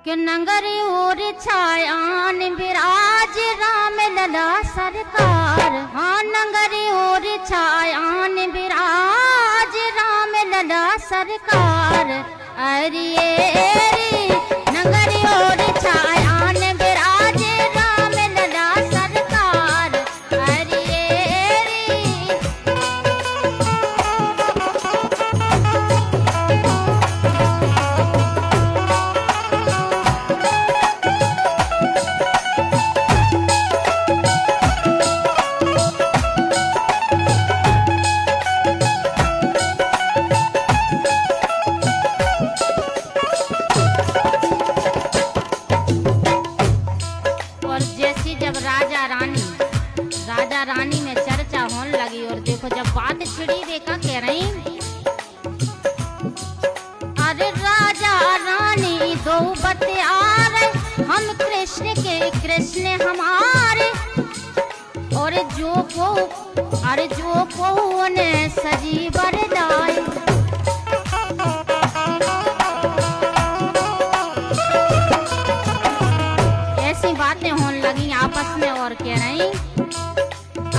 कि नंगरी और छायान विराज राम लला सरकार। हाँ नंगरी और छायान विराज राम लला सरकार। अरे नंगरी और छायान विराज राम लला सरकार। अरे राजा रानी में चर्चा होने लगी और देखो जब बात छिड़ी वे का कह रही, अरे राजा रानी दो बतियारे हम कृष्ण के कृष्ण हमारे। और जो को ने सजी बरदाई। ऐसी बातें होने लगी आपस में और कह रही,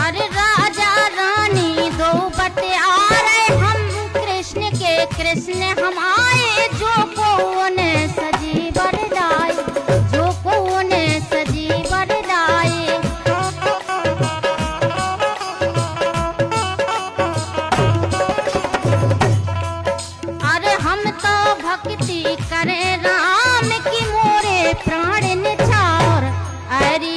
अरे राजा रानी दो बतियारे हम कृष्ण के कृष्ण हम आए। जो को ने सजी बरदाई, जो को ने सजी बरदाई। अरे हम तो भक्ति करें राम की मोरे प्राण निछावर। अरे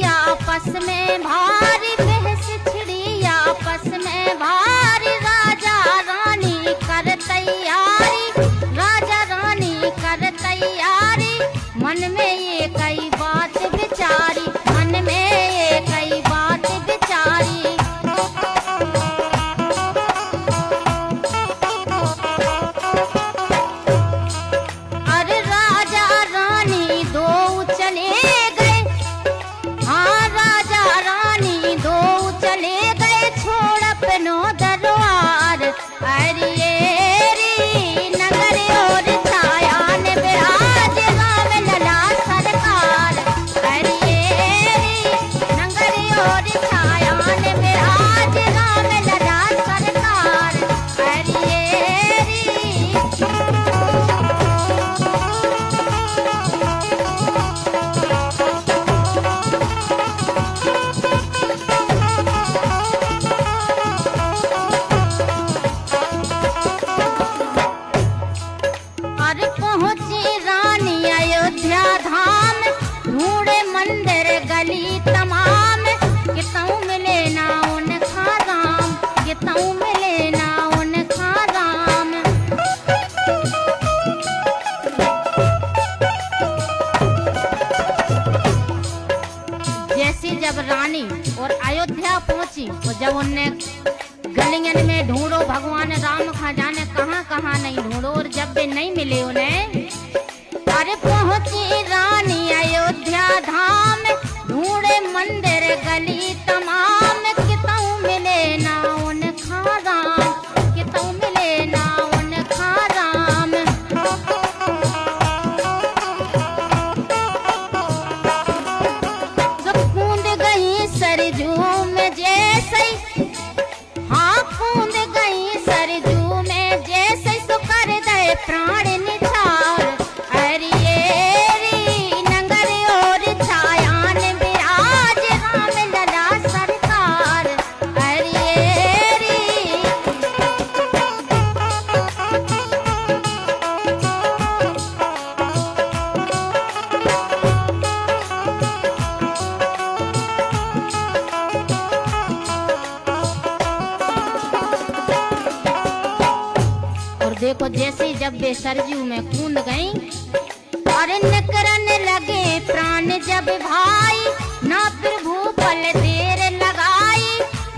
आपस में भारी बहस छिड़ी आपस में भारी। राजा रानी कर तैयारी, राजा रानी कर तैयारी। मन में ये कई बात विचारी, मन में ये कई बात विचारी। अरे राजा रानी दो चले गए। हाँ राजा रानी दो चले गए छोड़ अपनो दरबार। अरे नगर और छायान विराज राम लला सरकार। अरे नगर और छायान विराज राम लला सरकार। अरे पहुंची रानी अयोध्या धाम। ढूंढे मंदिर गली तमाम। कितऊ मिले ना उनका राम, कितऊ मिले ना उनका राम। जैसी जब रानी और अयोध्या पहुंची और जब उनने गलियन में ढूंढो भगवान राम खा जाने कहाँ कहाँ नहीं ढूंढो और जब भी नहीं मिले उन्हें। अरे पहुंची रानी अयोध्या धाम। ढूंढे मंदिर गली तमाम। कितऊ मिले ना उनका राम, कितऊ मिले ना उनका राम। जो कूद गई सरजू में जैसे, हाँ कूद गई सरजू में जैसे सो कर दे प्राण निछावर। अरे नंगर और छायान देखो जैसे जब वे सरजू में कूद गई, अरे निकरने लगे प्राण जब भाई, ना प्रभु पल देर लगाई,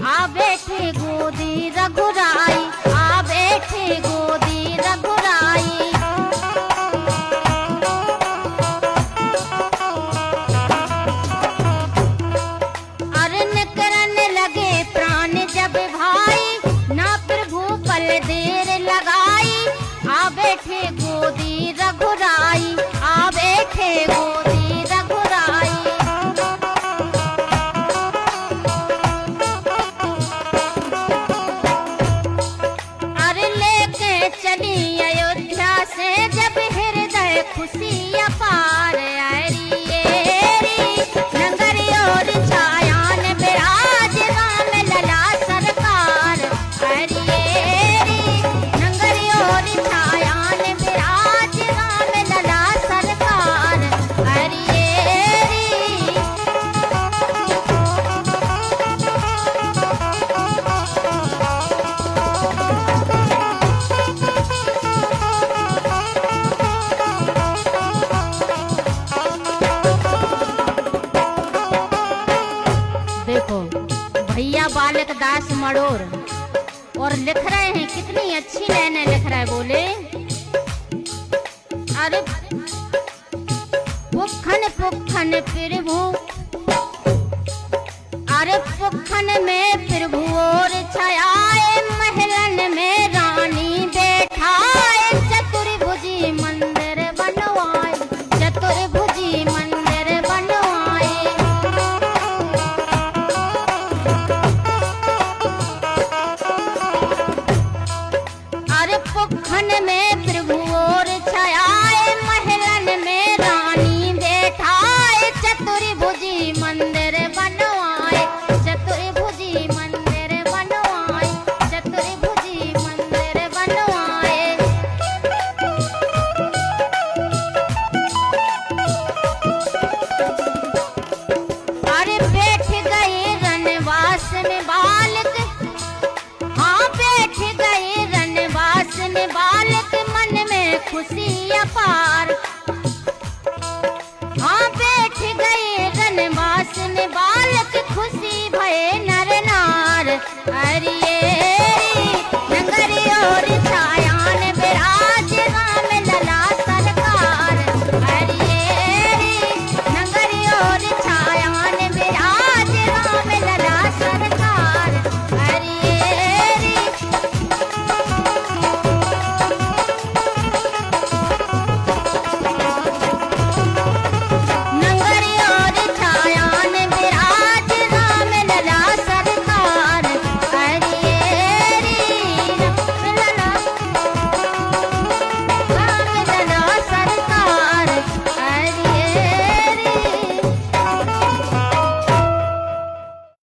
आ बैठे गोदी रघुराई, आ बैठे गोदी रघुराई। अरे निकरने लगे प्राण जब भाई, ना प्रभु पल देर लगाई, आ बैठे गोदी रघुराई, आ बैठे गोदी रघुराई। अरे लेके चली अयोध्या से जब हृदय खुशी अपार, नगरी और छायान विराज राम लला सरकार, नगरी और छायान विराज राम लला सरकार, देखो भैया बालक दास मड़ोर और लिख रहे हैं, कितनी अच्छी लाइनें लिख रहा है। बोले अरे पुखन पुखन प्रभु, अरे पुखन में प्रभु और छायाए, महलन में रानी बैठाए, चतुर्भुजी मंदिर बनवाए, चतुर्भुजी मंदिर बनवाए। अरे पुखन में प्रभु और छायाए, महलन में रानी बैठाए, चतुर्भुजी मंदिर